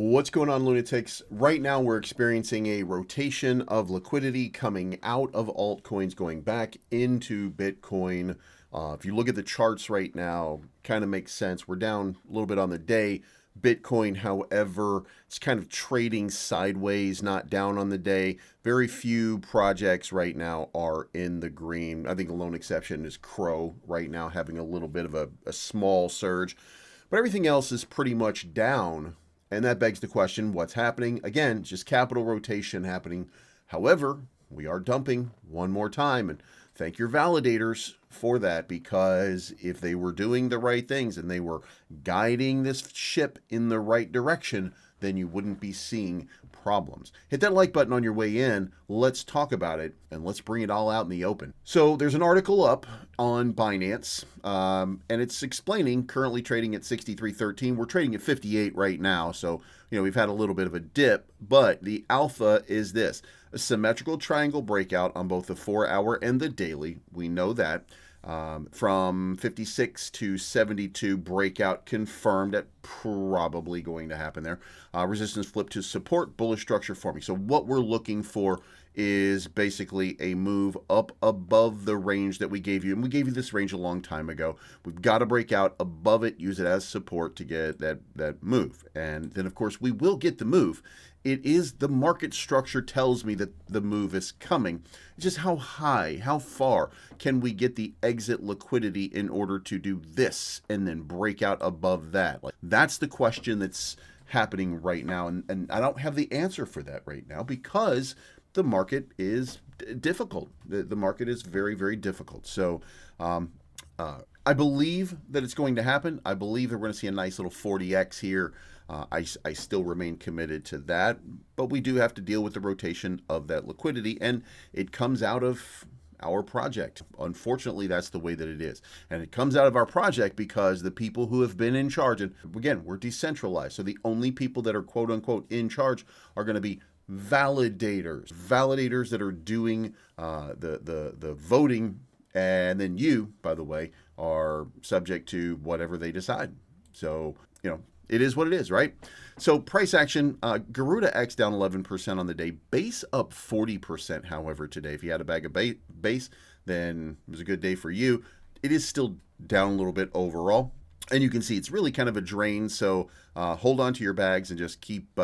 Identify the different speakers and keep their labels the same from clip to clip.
Speaker 1: What's going on, lunatics? Right now, we're experiencing a rotation of liquidity coming out of altcoins, going back into Bitcoin. If you look at the charts right now, kind of makes sense. We're down a little bit on the day. Bitcoin, however, it's kind of trading sideways, not down on the day. Very few projects right now are in the green. I think the lone exception is Crow right now, having a little bit of a small surge. But everything else is pretty much down. And that begs the question, what's happening? Again, just capital rotation happening. However, we are dumping one more time. And thank your validators for that, because if they were doing the right things and they were guiding this ship in the right direction, then you wouldn't be seeing problems. Hit that like button on your way in. Let's talk about it, and let's bring it all out in the open. So there's an article up on Binance, and it's explaining currently trading at 63.13. We're trading at 58 right now, so we've had a little bit of a dip, but the alpha is this: a symmetrical triangle breakout on both the 4-hour and the daily. We know that. From 56 to 72, breakout confirmed. That probably going to happen there. Resistance flip to support, bullish structure forming. So what we're looking for is basically a move up above the range that we gave you. And we gave you this range a long time ago. We've got to break out above it, use it as support to get that move. And then, of course, we will get the move. It is the market structure tells me that the move is coming. It's just how high, how far can we get the exit liquidity in order to do this and then break out above that? That's the question that's happening right now. And I don't have the answer for that right now because the market is difficult. The market is very, very difficult. So I believe that it's going to happen. I believe that we're going to see a nice little 40x here. I still remain committed to that, but we do have to deal with the rotation of that liquidity, and it comes out of our project. Unfortunately, that's the way that it is. And it comes out of our project because the people who have been in charge, and again, we're decentralized, so the only people that are quote unquote in charge are going to be validators that are doing the voting, and then you, by the way, are subject to whatever they decide. So it is what it is, right? So price action, Garuda X down 11% on the day. Base up 40%, however, today. If you had a bag of base, then it was a good day for you. It is still down a little bit overall. And you can see it's really kind of a drain, so hold on to your bags and just keep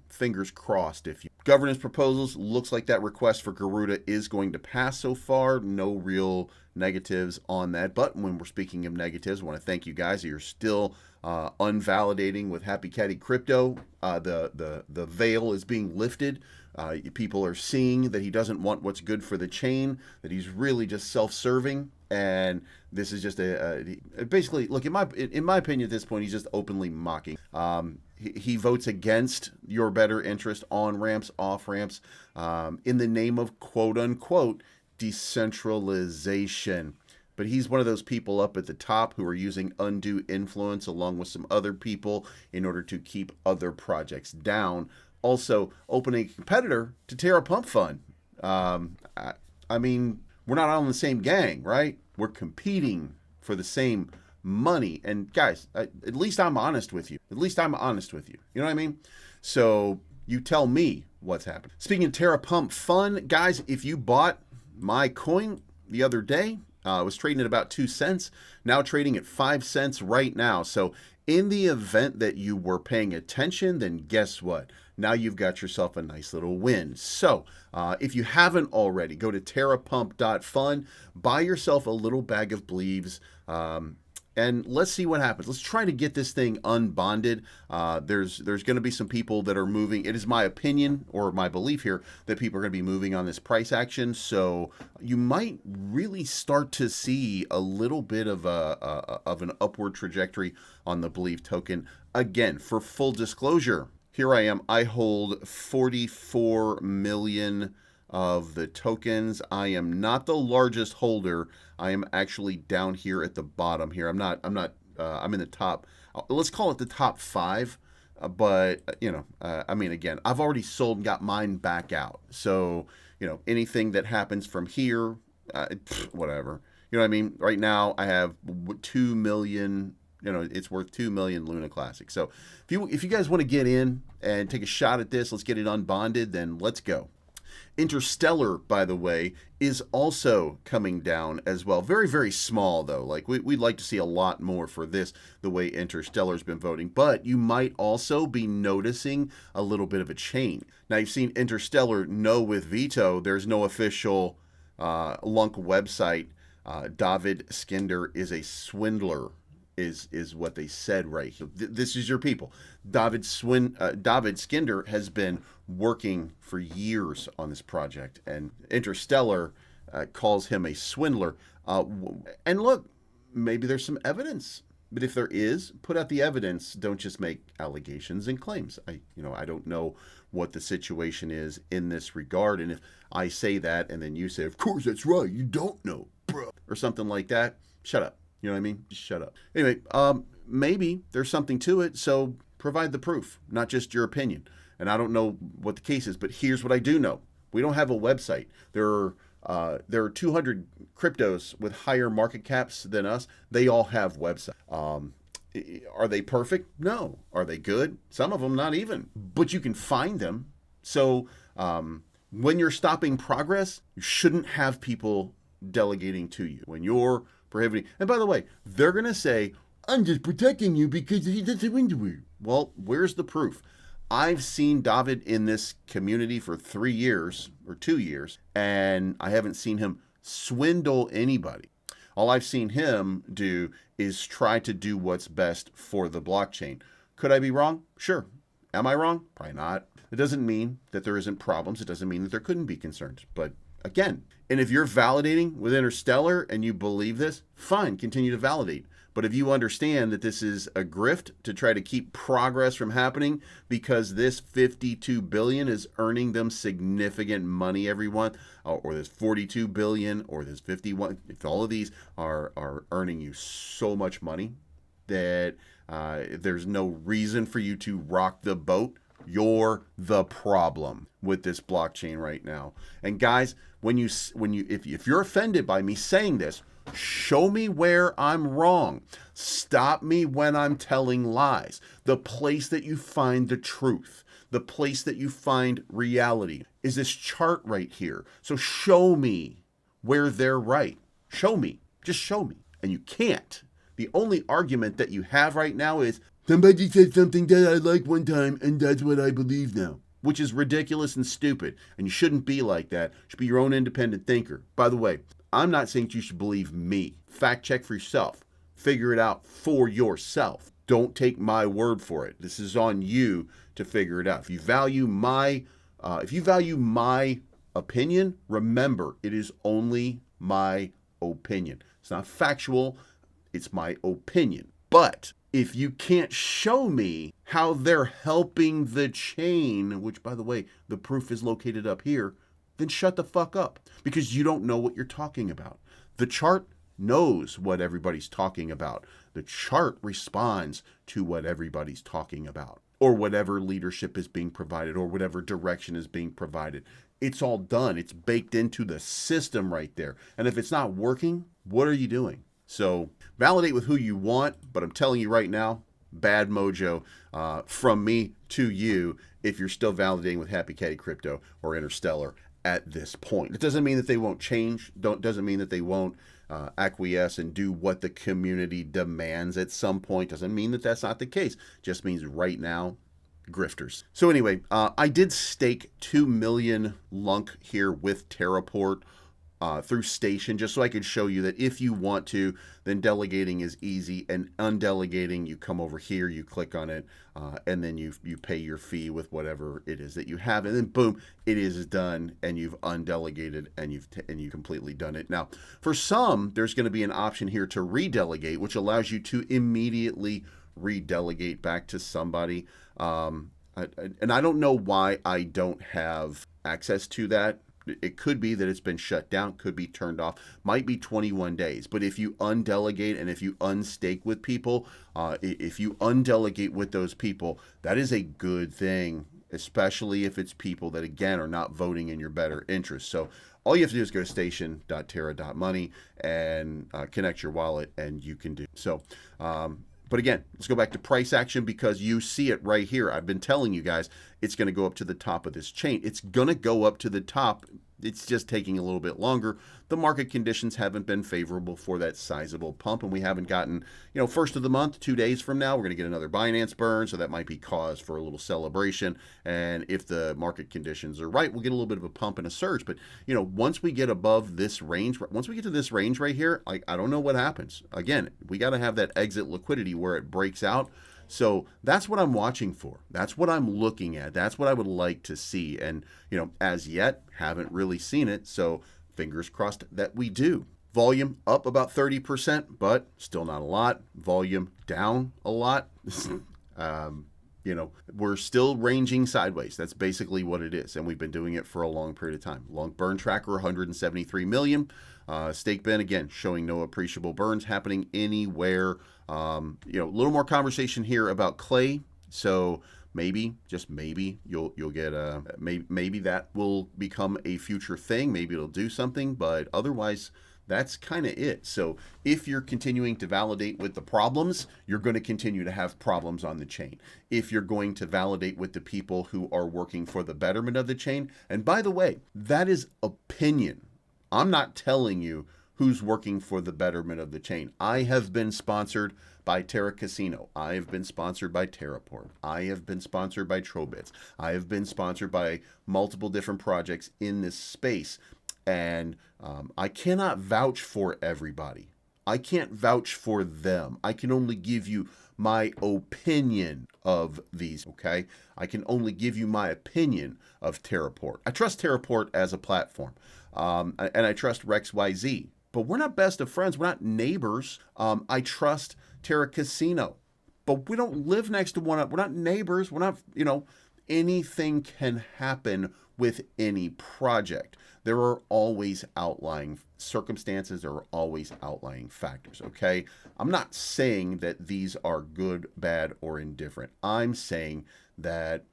Speaker 1: fingers crossed. If you governance proposals, looks like that request for Garuda is going to pass so far. No real negatives on that. But when we're speaking of negatives, I want to thank you guys. You're still unvalidating with Happy Caddy Crypto. The veil is being lifted. People are seeing that he doesn't want what's good for the chain, that he's really just self-serving. And this is just basically, look, in my opinion at this point, he's just openly mocking. He votes against your better interest on ramps, off ramps, in the name of quote unquote decentralization. But he's one of those people up at the top who are using undue influence along with some other people in order to keep other projects down. Also, opening a competitor to Terra Pump Fund. I mean, we're not on the same gang, right? We're competing for the same money. And guys, at least I'm honest with you. You know what I mean? So you tell me what's happening. Speaking of Terra Pump Fund, guys, if you bought my coin the other day, it was trading at about 2 cents, now trading at 5 cents right now. So in the event that you were paying attention, then guess what? Now you've got yourself a nice little win. So if you haven't already, go to terrapump.fund, buy yourself a little bag of bleaves, and let's see what happens. Let's try to get this thing unbonded. There's going to be some people that are moving. It is my opinion or my belief here that people are going to be moving on this price action. So you might really start to see a little bit of an upward trajectory on the belief token. Again, for full disclosure, here I am. I hold 44 million of the tokens. I am not the largest holder. I am actually down here at the bottom here. I'm in the top, let's call it the top 5. But I mean, again, I've already sold and got mine back out. So, anything that happens from here, whatever. You know what I mean? Right now I have 2 million You know, it's worth 2 million Luna Classic. So if you guys want to get in and take a shot at this, let's get it unbonded, then let's go. Interstellar, by the way, is also coming down as well. Very, very small, though. Like, we'd like to see a lot more for this, the way Interstellar's been voting. But you might also be noticing a little bit of a change. Now, you've seen Interstellar no with veto. There's no official Lunk website. David Skinder is a swindler, is what they said right here. This is your people. David Skinder has been working for years on this project, and Interstellar calls him a swindler. And look, maybe there's some evidence, but if there is, put out the evidence. Don't just make allegations and claims. I don't know what the situation is in this regard, and if I say that and then you say, of course that's right, you don't know, bro, or something like that, shut up. You know what I mean? Just shut up. Anyway, maybe there's something to it, so provide the proof, not just your opinion. And I don't know what the case is, but here's what I do know. We don't have a website. There are 200 cryptos with higher market caps than us. They all have websites. Are they perfect? No. Are they good? Some of them not even. But you can find them. So when you're stopping progress, you shouldn't have people delegating to you. When you're prohibiting, and by the way, they're going to say, I'm just protecting you because he doesn't win to. Well, where's the proof? I've seen David in this community for 3 years or 2 years, and I haven't seen him swindle anybody. All I've seen him do is try to do what's best for the blockchain. Could I be wrong? Sure. Am I wrong? Probably not. It doesn't mean that there isn't problems. It doesn't mean that there couldn't be concerns. But again, and if you're validating with Interstellar and you believe this, fine, continue to validate. But if you understand that this is a grift to try to keep progress from happening because this 52 billion is earning them significant money every month, or this 42 billion, or this 51, if all of these are earning you so much money that there's no reason for you to rock the boat, you're the problem with this blockchain right now. And guys, if you're offended by me saying this, show me where I'm wrong. Stop me when I'm telling lies. The place that you find the truth, the place that you find reality is this chart right here. So show me where they're right. Show me. Just show me. And you can't. The only argument that you have right now is, somebody said something that I liked one time, and that's what I believe now. Which is ridiculous and stupid. And you shouldn't be like that. You should be your own independent thinker. By the way, I'm not saying you should believe me. Fact check for yourself. Figure it out for yourself. Don't take my word for it. This is on you to figure it out. If you value my opinion, remember, it is only my opinion. It's not factual. It's my opinion. But if you can't show me how they're helping the chain, which, by the way, the proof is located up here, then shut the fuck up, because you don't know what you're talking about. The chart knows what everybody's talking about. The chart responds to what everybody's talking about, or whatever leadership is being provided, or whatever direction is being provided. It's all done. It's baked into the system right there. And if it's not working, what are you doing? So validate with who you want, but I'm telling you right now, bad mojo from me to you if you're still validating with Happy Caddy Crypto or Interstellar at this point. It doesn't mean that they won't change. Doesn't mean that they won't acquiesce and do what the community demands at some point. Doesn't mean that that's not the case. Just means right now, grifters. So anyway, I did stake 2 million Lunk here with Terraport through Station, just so I could show you that if you want to, then delegating is easy, and undelegating, you come over here, you click on it, and then you pay your fee with whatever it is that you have, and then boom, it is done, and you've undelegated, and you've completely done it. Now, for some, there's going to be an option here to redelegate, which allows you to immediately redelegate back to somebody. And I don't know why I don't have access to that. It could be that it's been shut down, could be turned off, might be 21 days. But if you undelegate and if you unstake with people, if you undelegate with those people, that is a good thing, especially if it's people that, again, are not voting in your better interest. So all you have to do is go to station.terra.money and connect your wallet, and you can do so. But again, let's go back to price action because you see it right here. I've been telling you guys it's going to go up to the top of this chain. It's going to go up to the top. It's just taking a little bit longer. The market conditions haven't been favorable for that sizable pump, and we haven't gotten, first of the month, 2 days from now, we're going to get another Binance burn, so that might be cause for a little celebration. And if the market conditions are right, we'll get a little bit of a pump and a surge. But, once we get above this range, once we get to this range right here, I don't know what happens. Again, we got to have that exit liquidity where it breaks out. So that's what I'm watching for. That's what I'm looking at. That's what I would like to see. And, as yet, haven't really seen it. So fingers crossed that we do. Volume up about 30%, but still not a lot. Volume down a lot. We're still ranging sideways. That's basically what it is. And we've been doing it for a long period of time. Long burn tracker, 173 million. Stake bin, again, showing no appreciable burns happening anywhere. A little more conversation here about clay. So maybe, just maybe, you'll get maybe that will become a future thing. Maybe it'll do something, but otherwise, that's kind of it. So if you're continuing to validate with the problems, you're going to continue to have problems on the chain. If you're going to validate with the people who are working for the betterment of the chain, and by the way, that is opinion. I'm not telling you who's working for the betterment of the chain. I have been sponsored by Terra Casino. I have been sponsored by Terraport. I have been sponsored by Trobits. I have been sponsored by multiple different projects in this space. And I cannot vouch for everybody. I can't vouch for them. I can only give you my opinion of these, okay? I can only give you my opinion of Terraport. I trust Terraport as a platform, and I trust RexYZ. But we're not best of friends. We're not neighbors. I trust Terra Casino. But we don't live next to one another. We're not neighbors. We're not, anything can happen with any project. There are always outlying circumstances. There are always outlying factors, okay? I'm not saying that these are good, bad, or indifferent. I'm saying that,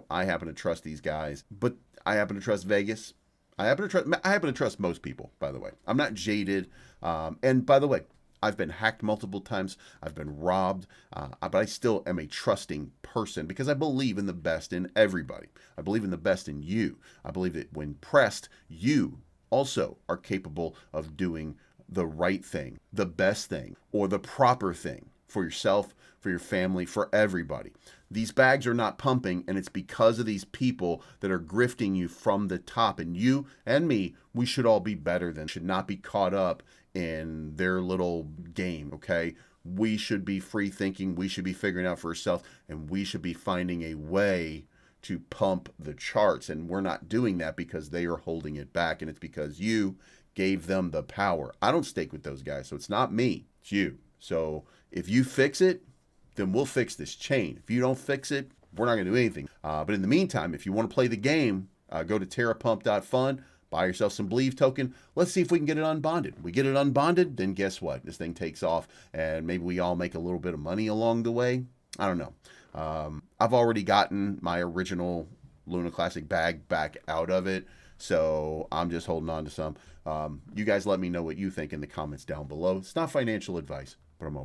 Speaker 1: I happen to trust these guys, but I happen to trust Vegas. I happen to trust most people, by the way. I'm not jaded. And by the way, I've been hacked multiple times. I've been robbed, but I still am a trusting person because I believe in the best in everybody. I believe in the best in you. I believe that when pressed, you also are capable of doing the right thing, the best thing, or the proper thing for yourself, for your family, for everybody. These bags are not pumping, and it's because of these people that are grifting you from the top. And you and me, we should all be better than, should not be caught up in their little game, okay? We should be free thinking. We should be figuring out for ourselves, and we should be finding a way to pump the charts. And we're not doing that because they are holding it back, and it's because you gave them the power. I don't stake with those guys, so it's not me, it's you. So if you fix it, then we'll fix this chain. If you don't fix it, we're not going to do anything. But in the meantime, if you want to play the game, go to terrapump.fun, buy yourself some Believe token. Let's see if we can get it unbonded. We get it unbonded, then guess what? This thing takes off, and maybe we all make a little bit of money along the way. I don't know. I've already gotten my original Luna Classic bag back out of it, so I'm just holding on to some. You guys let me know what you think in the comments down below. It's not financial advice, but I'm